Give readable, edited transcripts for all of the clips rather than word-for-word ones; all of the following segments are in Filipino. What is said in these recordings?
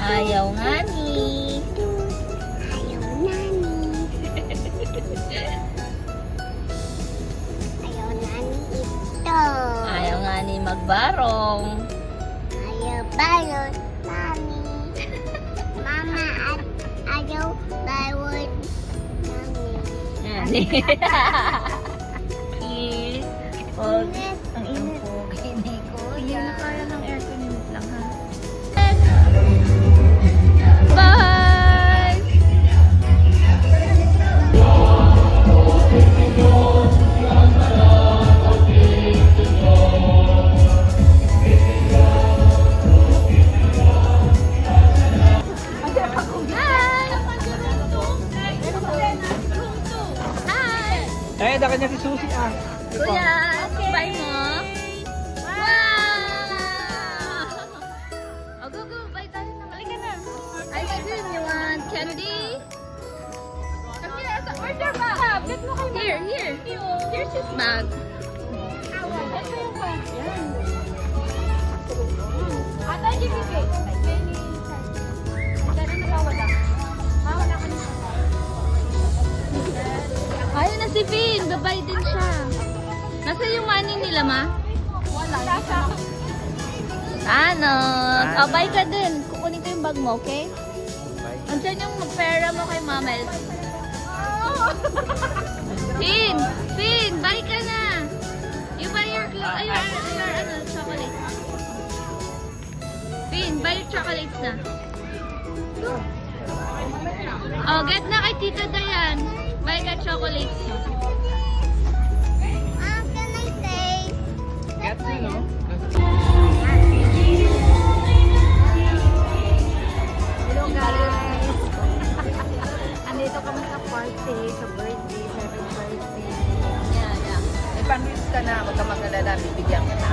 Ayaw nga ni. Ayaw nani. Ayaw nani ito. Ayaw nga ni magbarong. Ayaw balon nani. Mama at ayaw balon nani. Yan. Pag ang init. Hindi ko yan. Kaya ng aircon unit lang ha. Bye! Eh, daka niya si Susie ah. Kuya, bye mo. Wow! Oh, go, go. Bye tayo na. Halika na. Ay, Jun, you want candy? Come here. Where's your bag? Here, here. Here's his bag. Ata, Jimmy, Ayun na si Vin. Babay din siya. Nasa yung money nila, ma? wala. Ano? Oh, bye ka din. Kukunin ko yung bag mo, okay? Andiyan yung pera mo kay Mama. Vin! Vin! Bye ka na! You buy your clothes. Ay, your ano, chocolate. Vin, buy your chocolates na. Oh, get na kay Tita Dayan. Buy ka chocolates. Can I taste? Get me, no? Hello guys! Andito kami sa party, sa birthday, 7th birthday. Yeah, yeah. May pang-news ka na, huwag ka mag-alala, bibigyan ka na.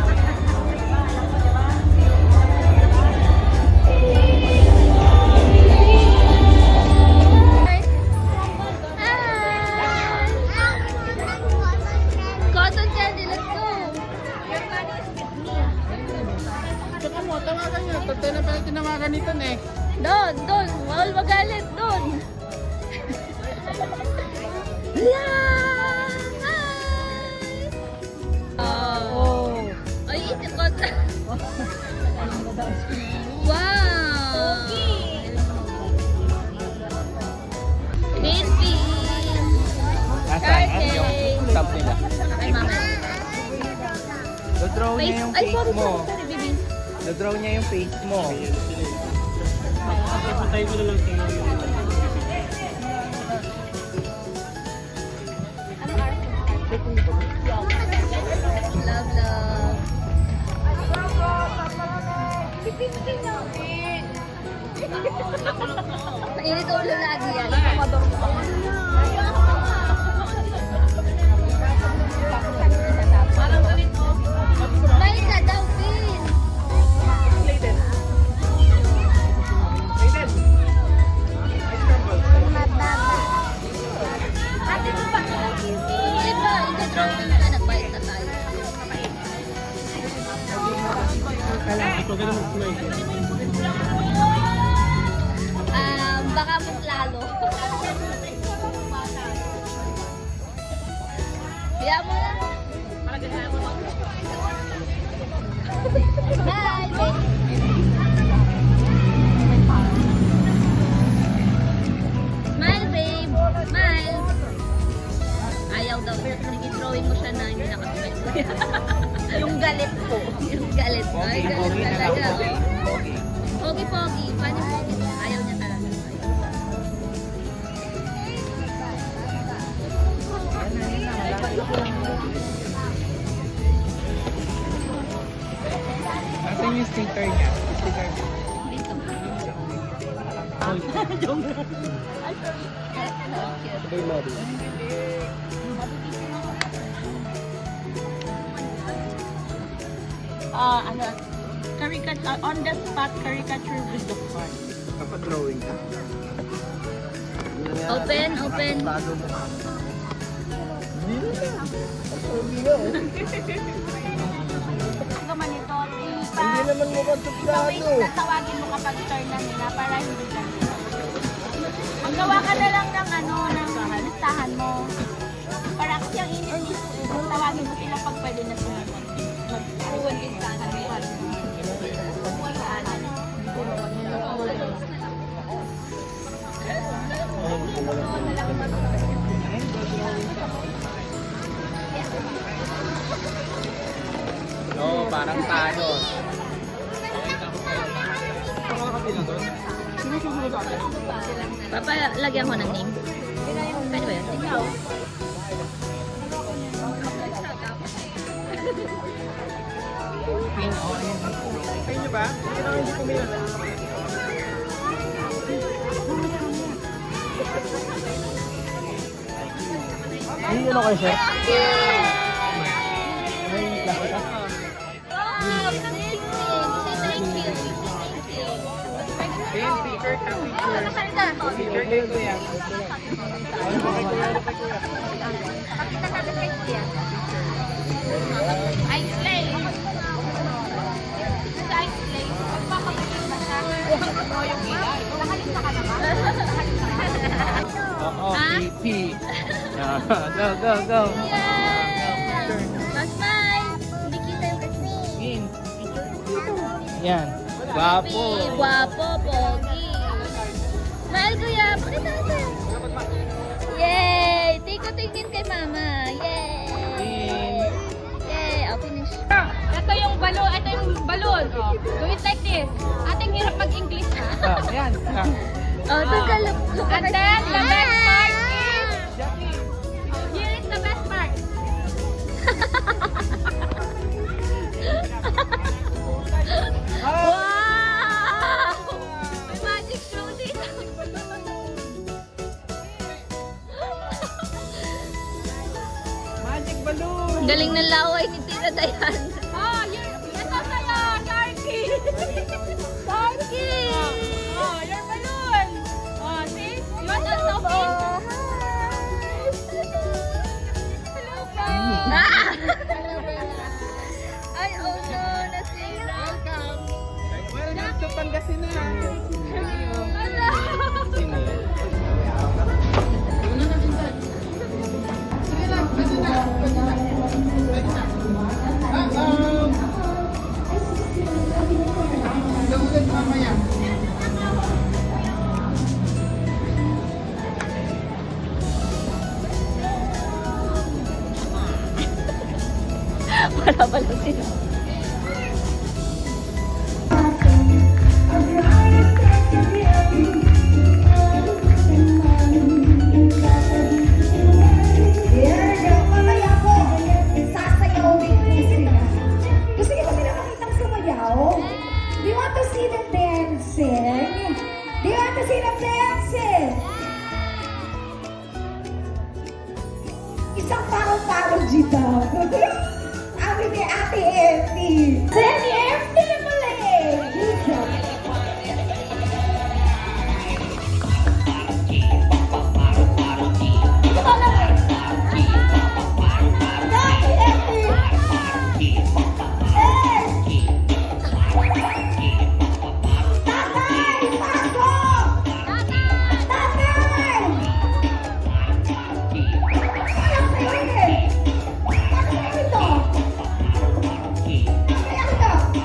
Cotton candy, let's go! Tsaka mo, tawagan niya. Tatay na pala tinawagan nito, Nek. Doon, doon. Bawal magalit, doon. Yeah! Hi! Oh! Ay, ito ko. Wow! Baby! Nasaan? Birthday! Yung stamp nila. Ay, mama. Dodraw niya yung Ay, face sorry, mo. sorry, sorry, baby. Dodraw niya yung face mo. Love, love. Mainit ulo lagi yan. May ka daw, Pin. Hindi ba? Ika-drawing ka. Nagbayad na tayo. Baka mas lalo. Kaya mo na. Bye, babe. Smile, babe. Smile. Ayaw daw. Nag-drawing mo siya na hindi nakasmile. Yung galit po. Yung galit. Ay, galit Pogi na daw. talaga. Pogi. Pogi-pogi. Paano pogi? Ayaw niya talaga. Nasaan yung sticker niya? Sticker niya. Dito. Sabay lobby. Ano, caricature, on the spot caricature with the heart. Kapag drawing ka. Open, open. Bago mo. Gusto naman ito, Hindi naman mukhang Ikaw suplado. yung tatawagin mo kapag turn na nila para hindi ka nila. Magawa ka na lang ng ano, ng listahan mo. Para kasi ang init dito, tawagin mo sila pag pwede na sila mag-uwan din sa akin. Oo, parang tayo. Papa, lagyan ko ng name. Pwede ba yun? Ikaw. Kayo nyo ba? Hindi kumila. Ay, ano kayo, sir? May klase ka? Wow, thank you. Thank you. Ayun, picture ka, picture. Nakalita. Picture kayo, kuya. Pakita natin kay Kuya. Ice Slay. Sa Ice Slay, magpapagaling na siya. O, yung ilaw. Nakalita ka na ba? Oo, Ah? PP. Go, go, go. Yay! Mag-smile. Hindi kita yung In. Yan. Guwapo. Guwapo, pogi. Smile, Kuya. Pakita natin. Yay! Tingin kay Mama. Yay! In. Yay! I'll finish. Ito yung balon. Ito yung balon. Oh. Do it like this. Ating hirap mag-English ha. Yan. Oh, doon ka. Look at And then, the best part is... Here is the best part. Wow! May magic show dito. Magic balloon. Galing ng laway ni Tita Dayan. Oh, ito sa'yo, Sharky. Sharky! Oh, your balloon. Oh, see? You want to open? Hello po. Ah! Ay, oh no, nasira. Welcome to Pangasinan. Ala! Sino yan? Wala pala sila. Yan, mamaya po, sasayawin po sila. Gusto niyo ba sila makitang sumayaw? Do you want to see them dancing? Do you want to see them dancing? Isang parang-parang daw. Sabi ni Ate Effie. Sabi ni Effie na pala eh. Good job. Ito ba lang eh? Ate Effie! Eh! Tatay! Pasok! Tatay! Alam sa'yo eh! Bakit sa'yo ito? Bakit sa'yo ito?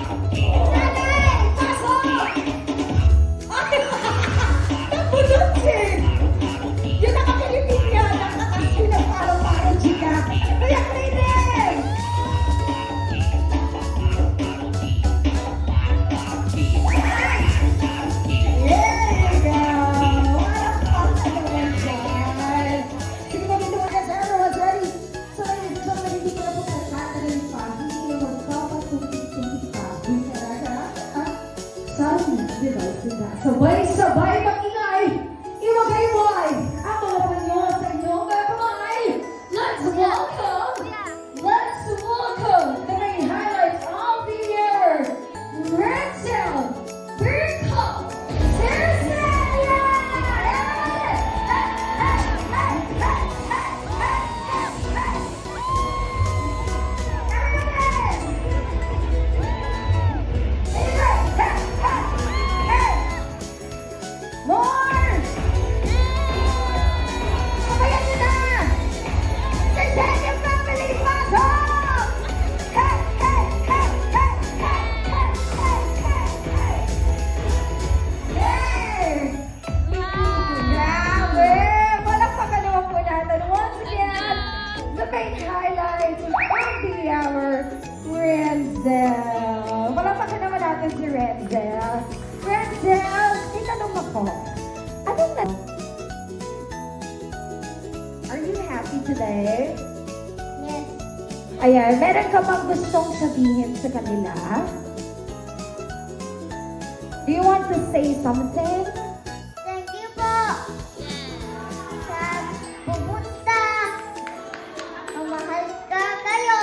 Renzel. Palapakan naman natin si Renzel. Renzel, may tanong ako. Anong na... Are you happy today? Yes. Ayan, meron ka bang gustong sabihin sa kanila? Do you want to say something? Thank you po. Sa pupunta. Mamahal ka kayo.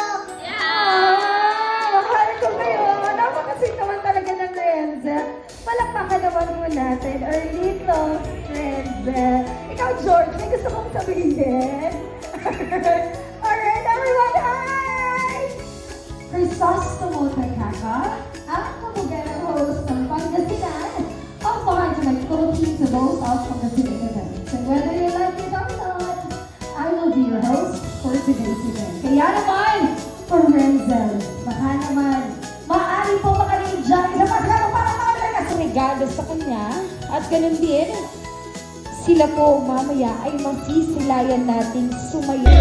Mahal ko kayo. Napakasweet naman talaga ng Renzel. Palakpakan naman mo natin. Arlito, Renzel. Ikaw, George, may gusto kong sabihin. Alright, everyone, hi! Crisostomo Takaka, ang kamugang host ng Pangasinan of Behind My Philippines of Both South Pangasinan events. And whether you like it or not, I will be your host for today's event. Kaya naman, for Renzel, baka naman, maaari po makalinig dyan sa paslalo para makalaga sumigado sa kanya. At ganun din, sila po mamaya ay masisilayan nating sumayaw.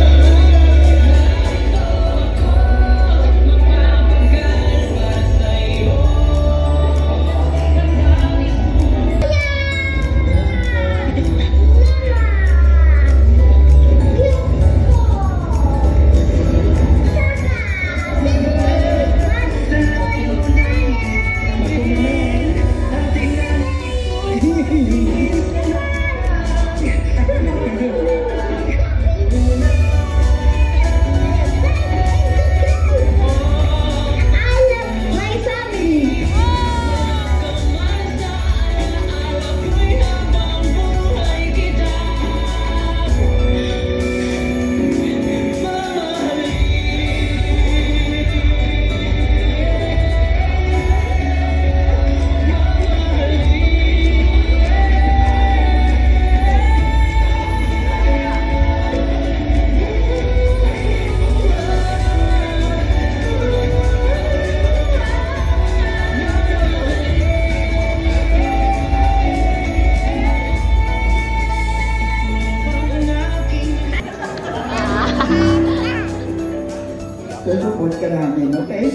Support ka namin, okay?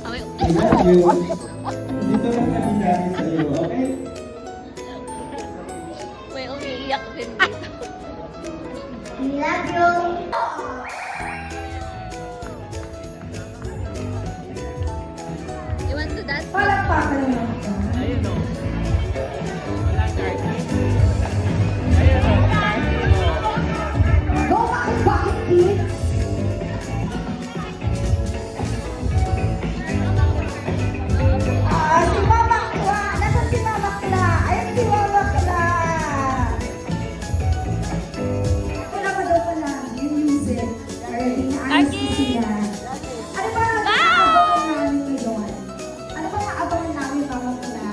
I love you. Dito lang kami namin sa'yo, okay? May umiiyak din dito. I love you. You want to dance? Palakpakan naman ito. Go bakit kids? Si Mama Kla! Nasaan si Mama Kla? Ayun si Mama Kla! Wala pa daw pala yung music. Already naayos ko sila. Ano ba ang aabangan namin ngayon? Ano ba ang aabangan namin, Mama Kla?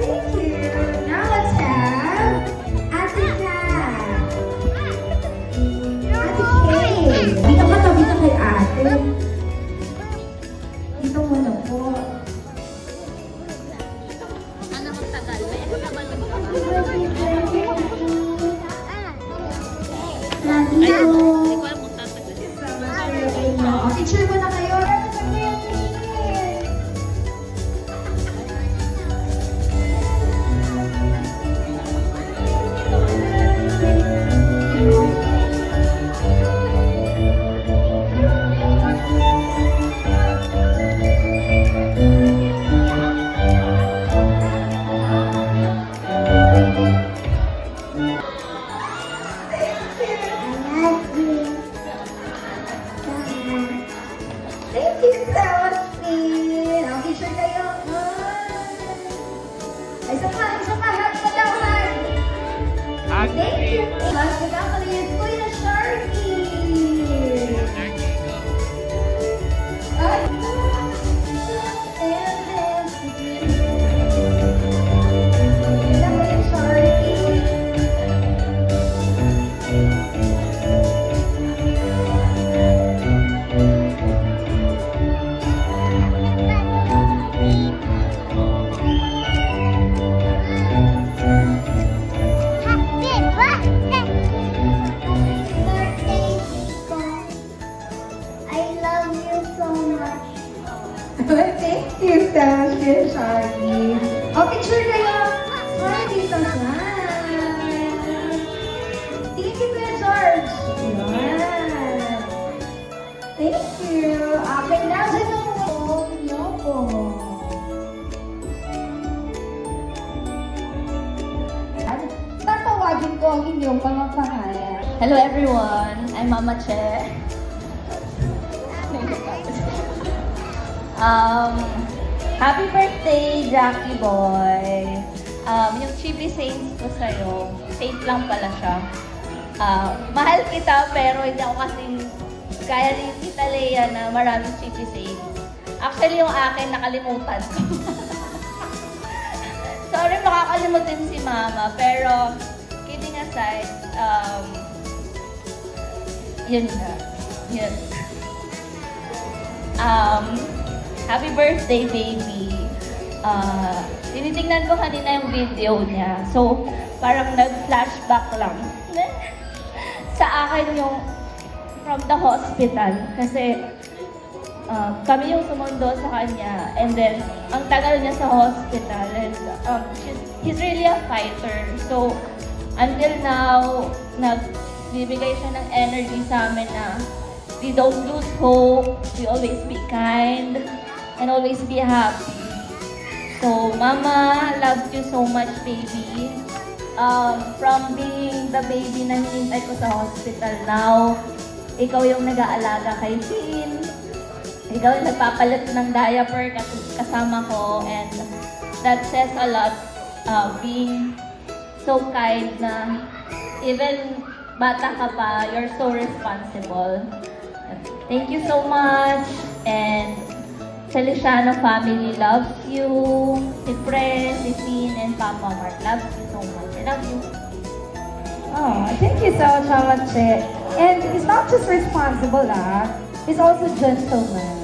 thank you. Now let's have Ate Kat. Ate Kay. Dito ka tabi ka kay ate. Dito muna po. Ano ang tagal? Love you. Picture mo na kayo. I love you. Thank you so much, Min. Ang picture kayo. Ay, isa pa. Hug mo daw, hug. Thank you. Mas nagkakalit ko yung Sharky. Ay. Ito po yung Sharky. Happy birthday. Birthday, Tito. I love you so much. Thank you, Sasha, Sharky. O, picture kayo. Sorry, dito siya. Tingin kay Kuya George. Yan. Thank you. Okay, now dyan yung phone niyo po. Tatawagin ko ang inyong mga pangalan. Hello everyone, I'm Mama Che. Happy birthday, Jackie Boy. Yung Chibi Saints ko sa'yo, saint lang pala siya. Mahal kita pero hindi ako kasing kaya ni Tita Lea na maraming Chibi Saints. Actually, yung akin nakalimutan ko. Sorry, makakalimutin si Mama, pero kidding aside, yun na. Yun. Happy birthday, baby. Tinitingnan ko kanina yung video niya. So, parang nag-flashback lang. Sa akin yung from the hospital. Kasi kami yung sumundo sa kanya. And then, ang tagal niya sa hospital. And he's really a fighter. So, until now, nagbibigay siya ng energy sa amin na we don't lose hope, we always be kind, and always be happy. So, Mama loves you so much, baby. From being the baby na hinintay ko sa hospital now, ikaw yung nag-aalaga kay Finn. Ikaw yung nagpapalit ng diaper kasama ko, and that says a lot. Being so kind na even bata ka pa, you're so responsible. Thank you so much, and Feliciano family loves you. Si Pre, si Finn, and Papa Mark loves you so much. I love you. Oh, thank you so much, Mama Che. And he's not just responsible, he's also gentleman.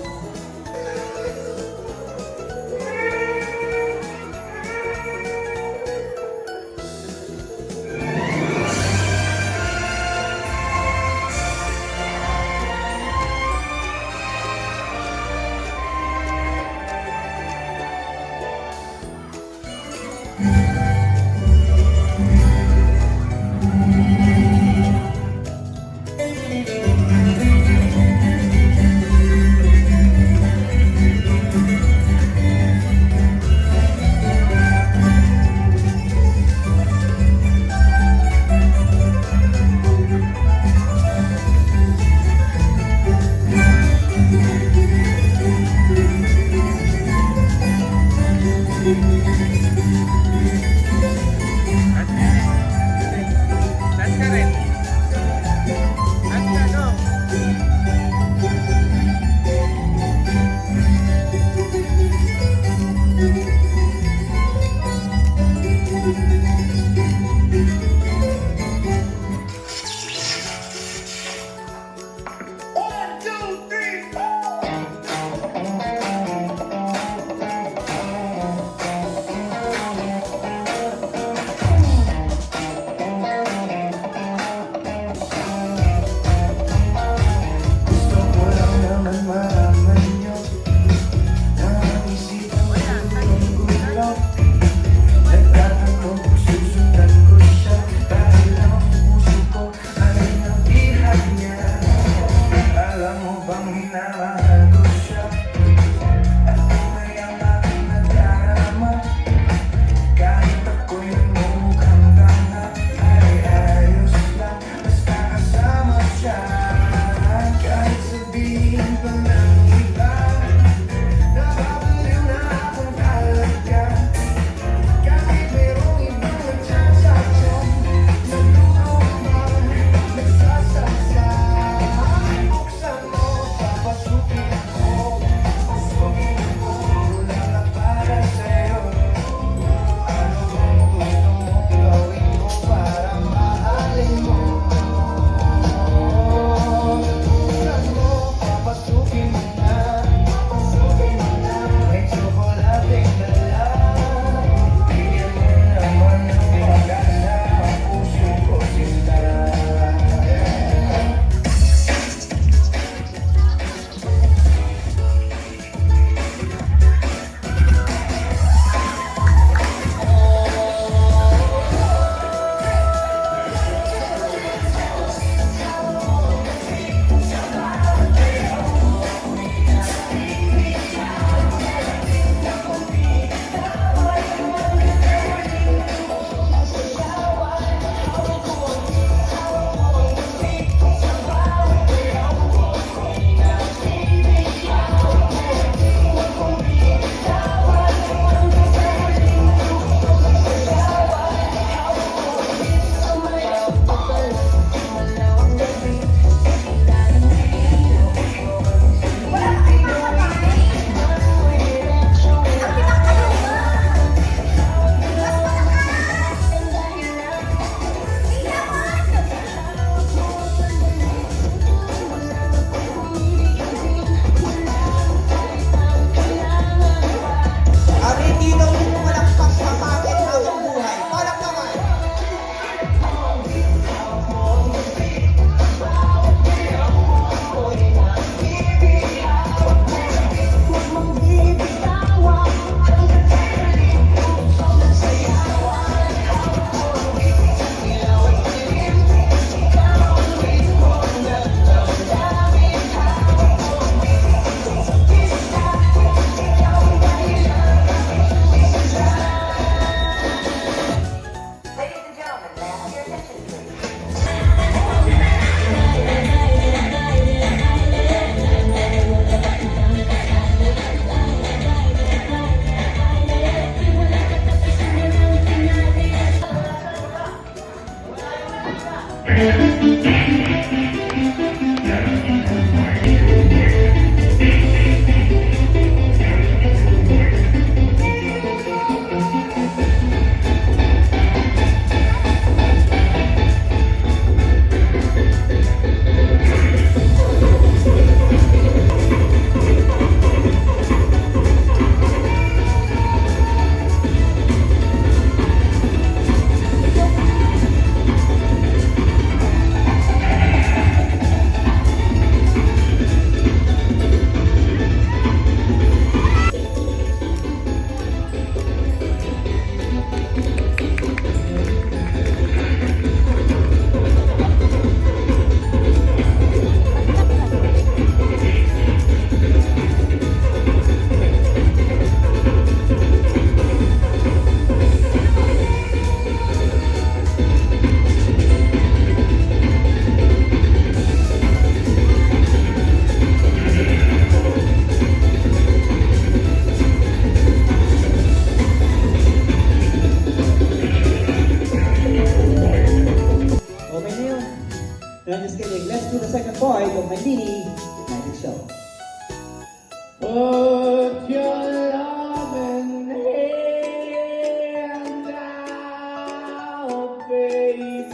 Put your loving hand out, baby.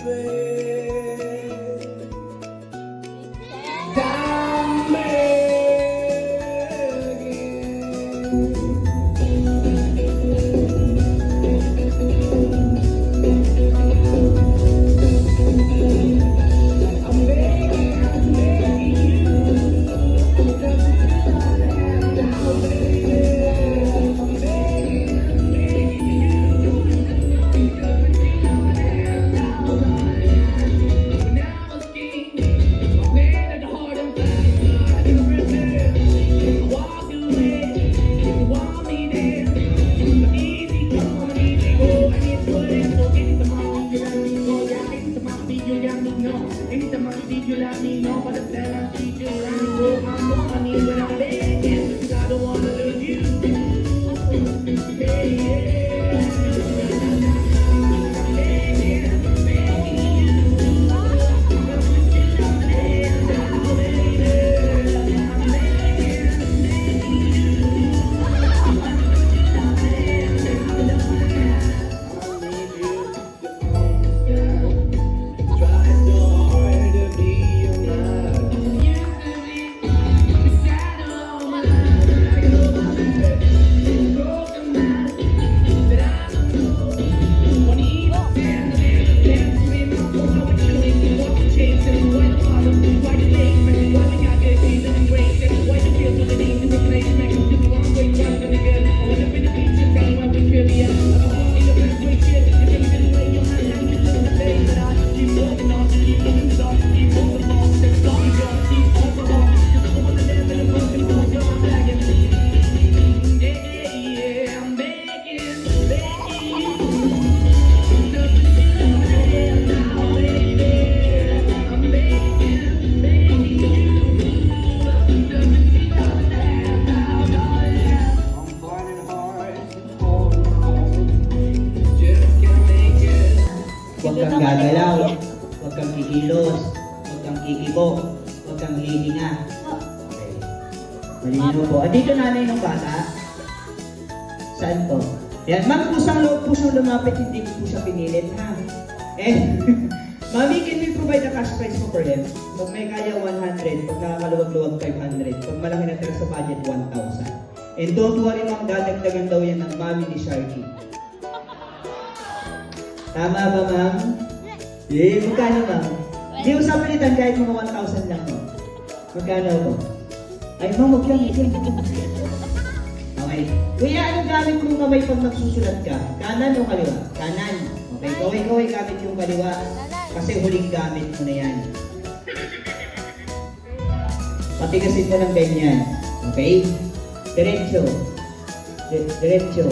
Down I'm begging you Huwag kang gagalaw, huwag kang kikilos, huwag kang kikibo, huwag kang hihinga. Okay. Malinaw po. At dito nanay ng bata. Saan po? Yan, ma'am, kusang loob po siyang lumapit, hindi ko po siya pinilit, ha? And, Mami, can we provide a cash prize mo for them? Pag may kaya 100, pag nakakaluwag-luwag 500, pag malaki na tira sa budget 1,000. And don't worry ma'am, dadagdagan daw yan ng mami ni Sharky. Tama ba ma'am? Eh, magkano ma'am? Hindi ko sa pilitan kahit mga 1,000 lang mo. Magkano po? Ay ma'am, huwag yan. Okay. Kuya, anong gamit mong kamay pag nagsusulat ka? Kanan o kaliwa? Kanan. Okay, kaway-kaway gamit yung kaliwa. Kasi huling gamit mo na yan. Patigasin mo ng ganyan. Okay? Diretso. Diretso.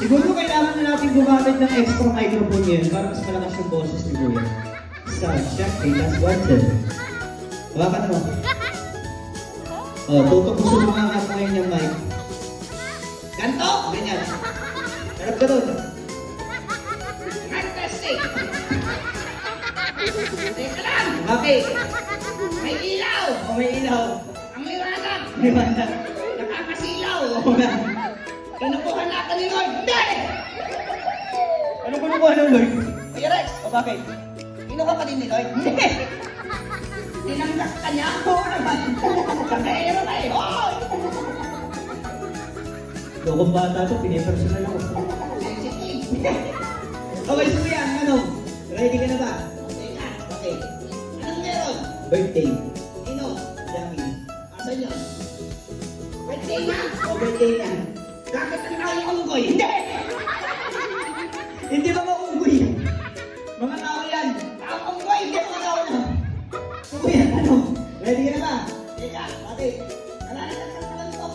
Siguro kailangan na natin gumamit ng extra microphone yun para mas malakas yung boses ni Kuya. Sound check, that's one. Hawakan mo. Tutupusin mo nga ako ngayon yung mic. Ganto! Ganyan. Harap ka doon. Fantastic! Teka lang! Okay. May ilaw! May ilaw. Ang liwanag! Liwanag. Nakakasilaw! Kinukuha natin ni Lord! Hindi! Anong kinukuha ng Lord? Kuya Rex, o bakit? Kinuha ka din ni Lord? Hindi! Tinanggas ka niya ako naman! Kakaero na eh! Hoy! Dokong bata to, pinipersonal ako. Sensitive! Okay, so kuya, ano? Ready ka na ba? Okay. Anong meron? Birthday. Sino? Jackie. Asan yun? Birthday na! O birthday na. Bakit ang tao yung unggoy? Hindi! Hindi ba maunggoy? Mga tao yan! Tao unggoy! Hindi mga tao na! So kuya, ano? Ready ka na ba? Teka, bakit? Nalalakas ka naman ito.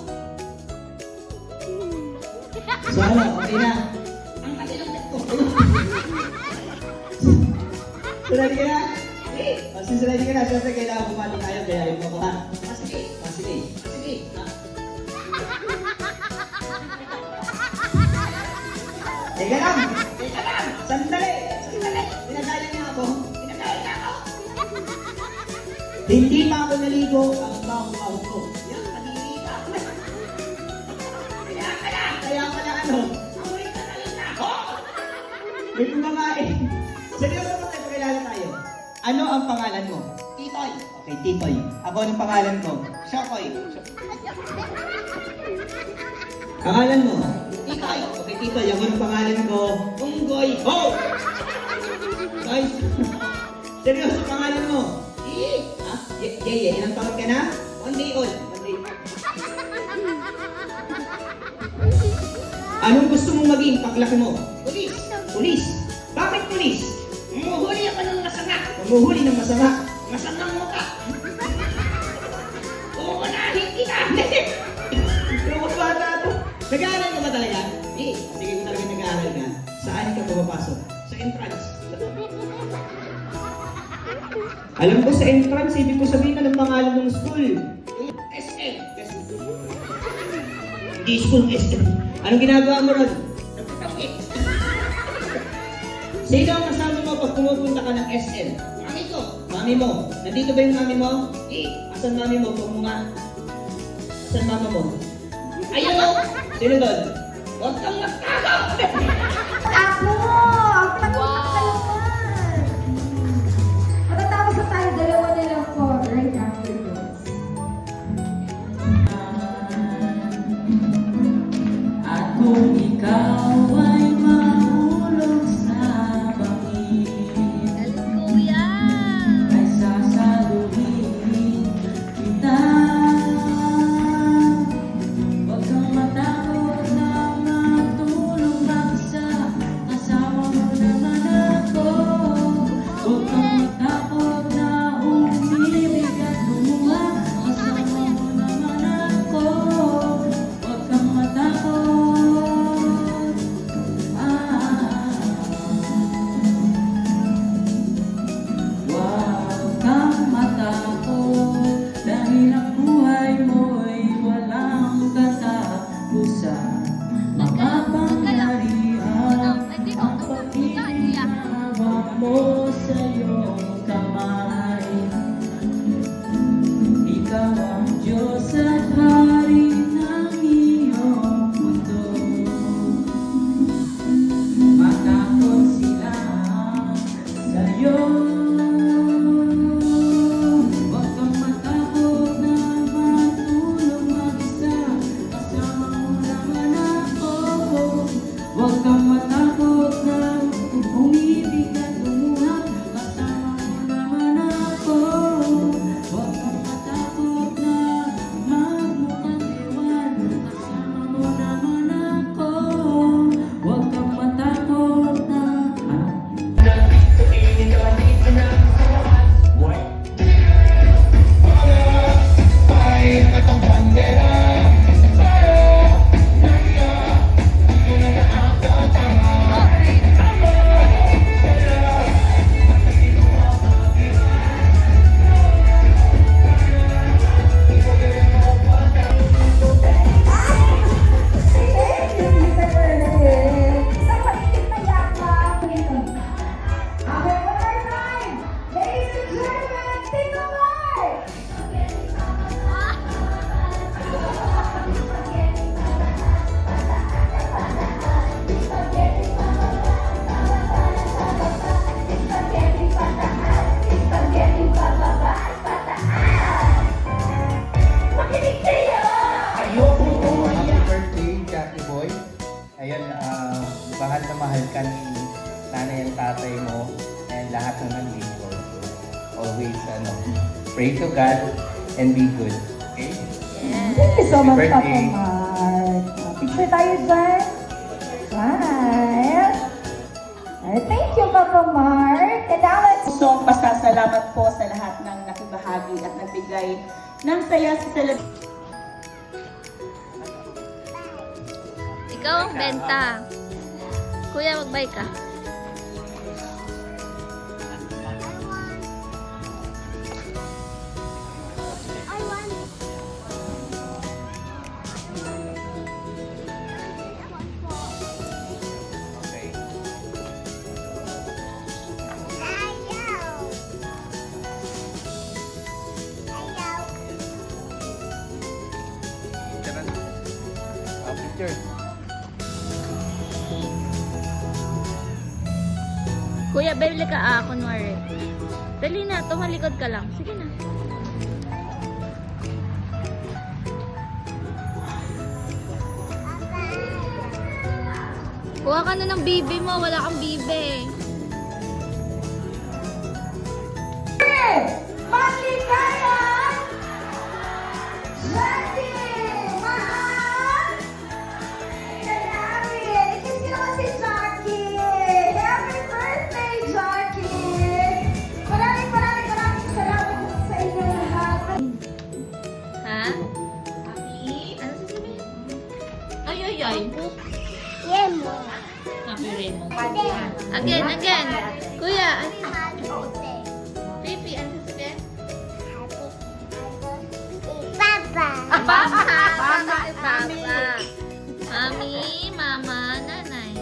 So ano, okay na? Ang kasilungkit ko. So ready ka na? Okay. Since ready ka na, syempre kailangan bumati tayo. Kaya rin mo ko ha? Sige. Sige. Sige. Teka lang! Teka lang! Sandali! Sandali! Pinagaya niya ako! Pinagaya niya ako! Hindi pa ako naligo ang baho-baho ko. Yan, kadiri ka! Kaya pala ano? Amoy ka na lang ako! May kumakain! Seryoso mo tayo, pakilala tayo. Ano ang pangalan mo? Titoy! Okay, Titoy. Ako anong pangalan ko? Shokoy. Pangalan mo? Titoy! Ay, okay, tito, yung ang pangalan ko, Unggoy Ho! Guys, seryoso pangalan mo? Ha? Yeye, ilang taon ka na? 1 day old. 1 day. Anong gusto mong maging paglaki mo? Pulis. Pulis. Bakit pulis? Humuhuli ako ng masama. Humuhuli ng masama. Masamang mukha. Uunahin kita. Yung bata to. Nag-aaral ka ba talaga? Sige ko talaga nag-aaral ka. Saan ka pumapasok? Sa entrance. Alam ko sa entrance, ibig ko sabihin ng pangalan ng school. Yung SM. Hindi school SM. Anong ginagawa mo ron? Nagpapakit. Sino ang kasama mo pag pumupunta ka ng SM? Mami ko. Mami mo. Nandito ba yung mami mo? Asan mami mo? Pag mo nga. Asan mama mo? Ayun o! Sino doon? Huwag kang magtago! Ako! Ako nagpapakalaman! Matatapos na tayo, dalawa na lang po right after this. At kung ikaw ay mahulog sa bangin, Kuya! ay sasaluhin kita. Huwag kang matakot na matulog mag-isa, kasama mo naman ako. Huwag kang matakot na umibig at lumuha, kasama mo naman ako. Huwag kang matakot. Huwag kang matakot, dahil ang buhay mo'y walang katapusan. Makapangyarihan ang pag-ibig na hawak mo sa iyong kamay. Ikaw ang Diyos at Hari ng iyong mundo. Matakot sila sa'yo. Huwag kang matakot na matulog mag-isa, kasama mo naman ako. Huwag kang matakot na umibig at lumuha, kasama mo naman ako. Huwag kang matakot na magmukhang ewan, kasama mo naman ako. Huwag kang matakot na Happy birthday, Jackie Boy. Ayun, mahal na mahal ka ni nanay at tatay mo and lahat ng nandito. Always, pray to God and be good. Okay? Thank you so much, Happy Papa birthday. Mark. Picture tayo dyan. Smile. Thank you, Papa Mark. And now let's... pusong pasasalamat po sa lahat ng nakibahagi at nagbigay ng saya sa celebration. Ikaw ang benta. Kuya, mag-buy ka. Okay. Picture. Kuya, bili ka kunwari. Dali na, tumalikod ka lang. Sige na. Kuha ka na ng bibi mo. Wala kang bibi. Maligayang Jackie! Mahal! Salamin! Ikis ko naman si Jackie! Happy birthday, Jackie! Maraming salamat sa inyo lahat. Ha? Ano sasabihin? Ay. Yemo. Happy Raymond. Again. Kuya, Happy Pipi, ano sasabihin? Papa. Papa. Mami, mama, nanay.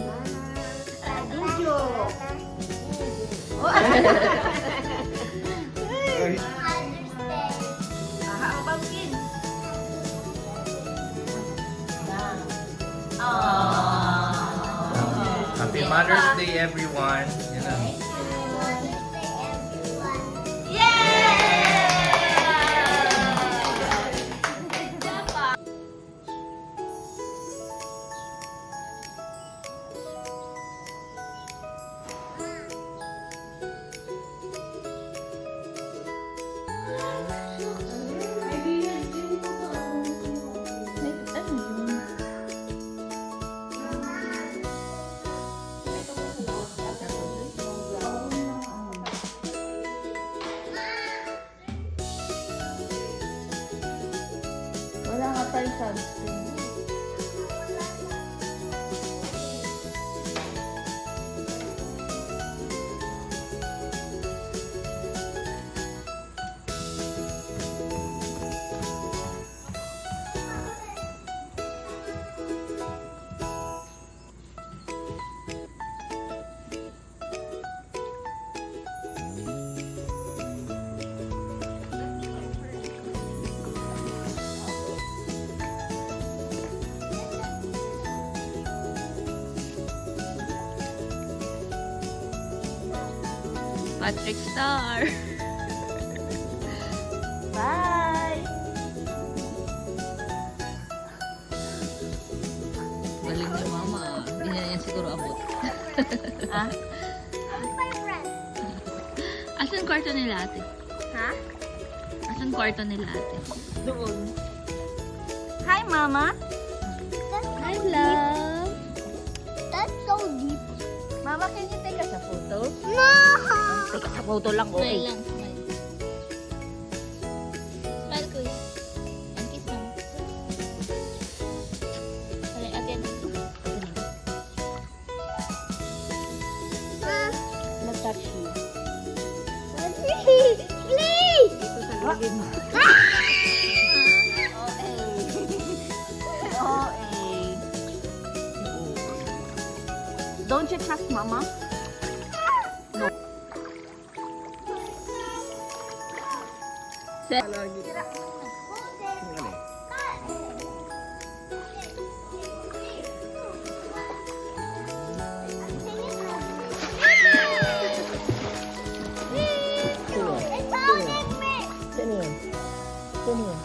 Happy Mother's Day, everyone. Yan na. Wala nga tayo sunscreen. Patrick Star. Bye! Galing ni mama. Hindi na yan siguro abot. Ah? Asan kwarto nila ate? Ha? Asan kwarto nila ate? Doon. Hi, Mama! Hi, love. That's so deep. Mama, can you take us a photo? No! Take us a photo lang, Smile okay? lang, smile. Smile, kuya. And kiss mo. Sorry, again. Nag-touch you. Please! Please! Dito sa gilid mo. Don't you trust Mama? No. Set. It's holding me! Sino yun? Sino yun?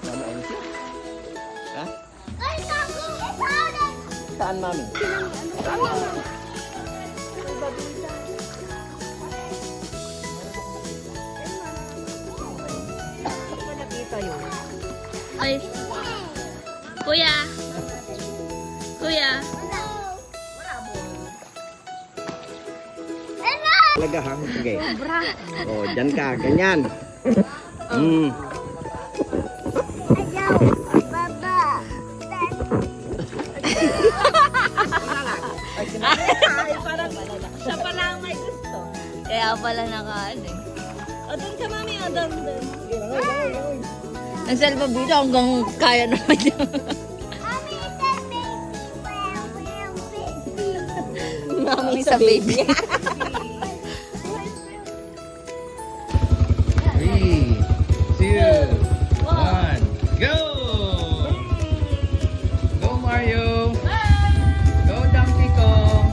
Mama Elsie? Ha? It's holding! Saan, Mami? Nakita yun. Ay. Kuya. Kuya. Talaga ha? Sige. O, dyan ka. Ganyan. Ayaw! Baba! Siya pala ang may gusto. Kaya pala nakaano eh. O, doon ka, Mami. O, doon. Nagsalba dito hanggang kaya naman niya. Mommy, it's a baby! Baby! Mami sa baby. 3, 2, 1, go! Go, Mario! Go, Donkey Kong!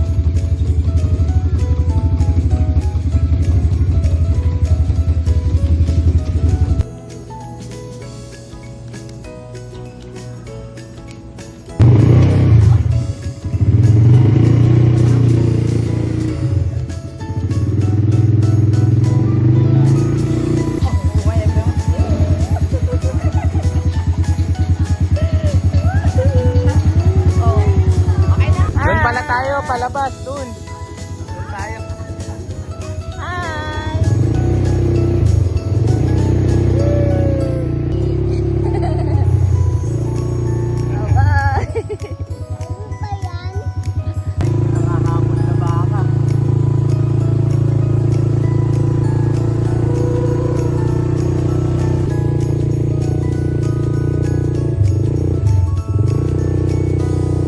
labas, dun. Dun tayo. Hi! Bye-bye! Nakakapon na baka.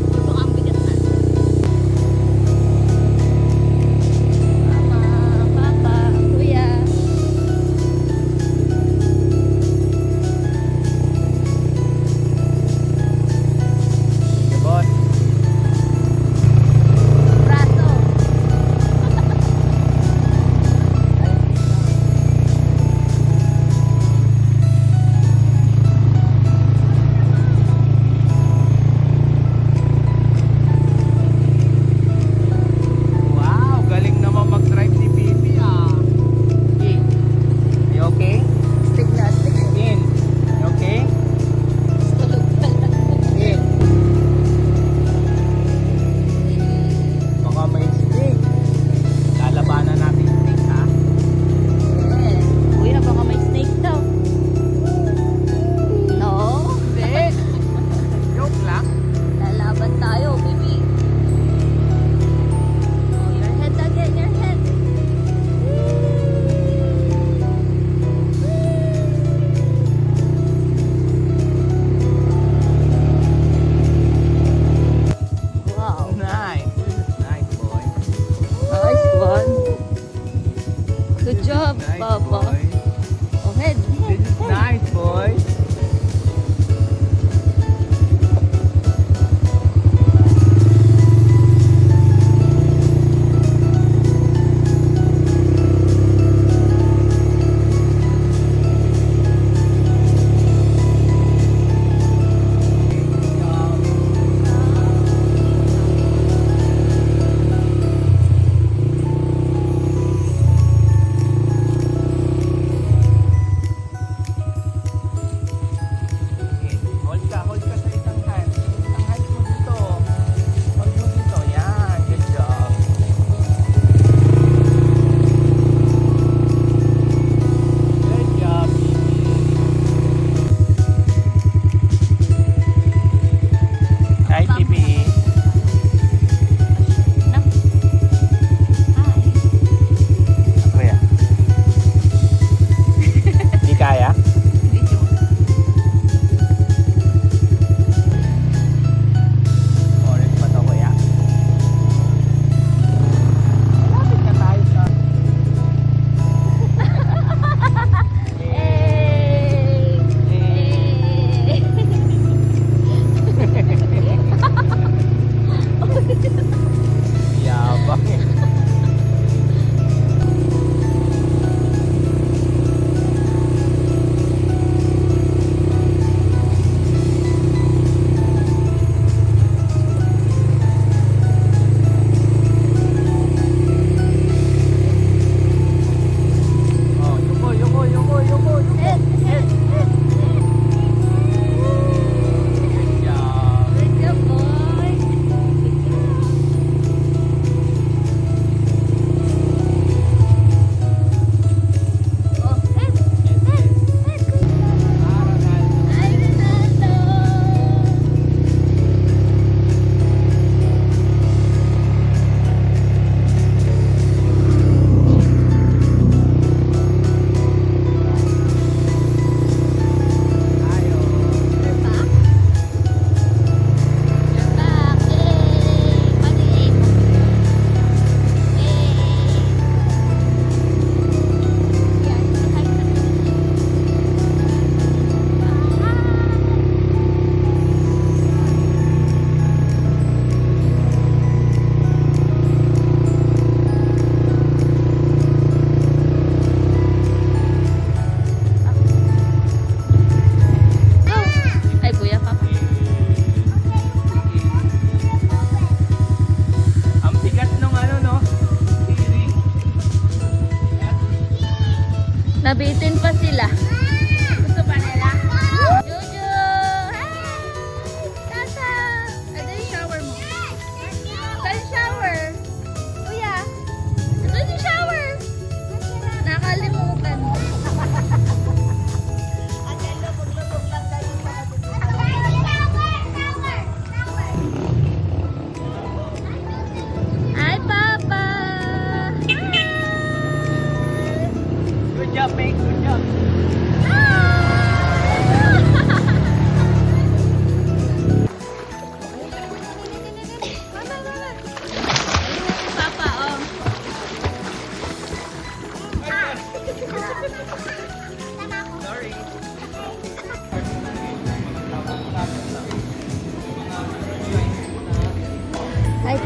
Baka ang bigat na.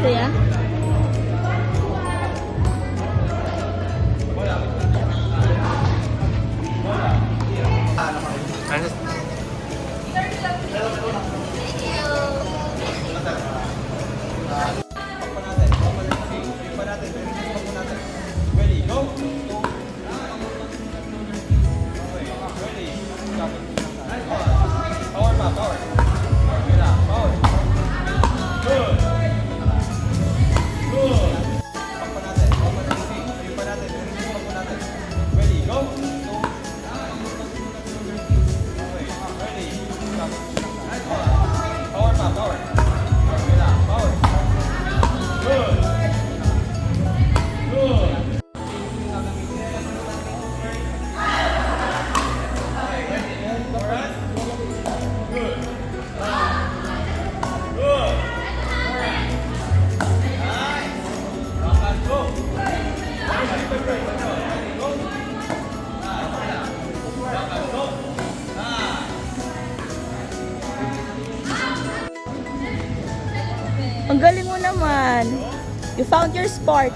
Saya? Ang galing mo naman. You found your sport.